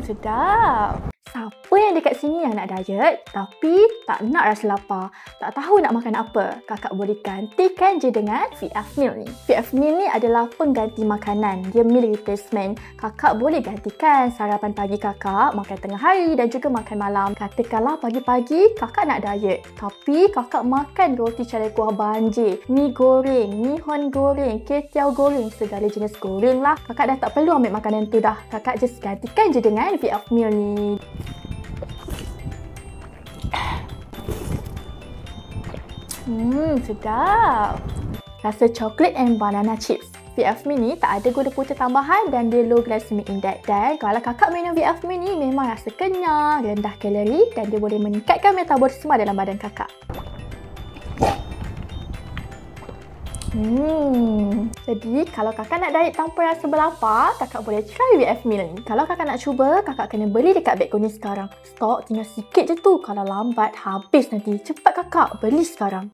Sedap. Siapa yang dekat sini yang nak diet tapi tak nak rasa lapar, tak tahu nak makan apa? Kakak boleh gantikan je dengan VF Meal ni. VF Meal ni adalah pengganti makanan. Dia meal replacement. Kakak boleh gantikan sarapan pagi kakak, makan tengah hari dan juga makan malam. Katakanlah pagi-pagi kakak nak diet tapi kakak makan roti canai kuah banjir, mi goreng, mi hon goreng, ketiau goreng, segala jenis goreng lah. Kakak dah tak perlu ambil makanan tu dah. Kakak just gantikan je dengan VF Meal ni. Sedap. Rasa coklat and banana chips. VF Meal ni tak ada gula putih tambahan dan dia low glycemic index. Dan kalau kakak minum VF Meal ni memang rasa kenyang, rendah kalori dan dia boleh meningkatkan metabolisme dalam badan kakak. Jadi kalau kakak nak diet tanpa rasa berlapar, kakak boleh try VF Meal ni. Kalau kakak nak cuba, kakak kena beli dekat Bedco ni sekarang. Stok tinggal sikit je tu. Kalau lambat, habis nanti. Cepat kakak, beli sekarang.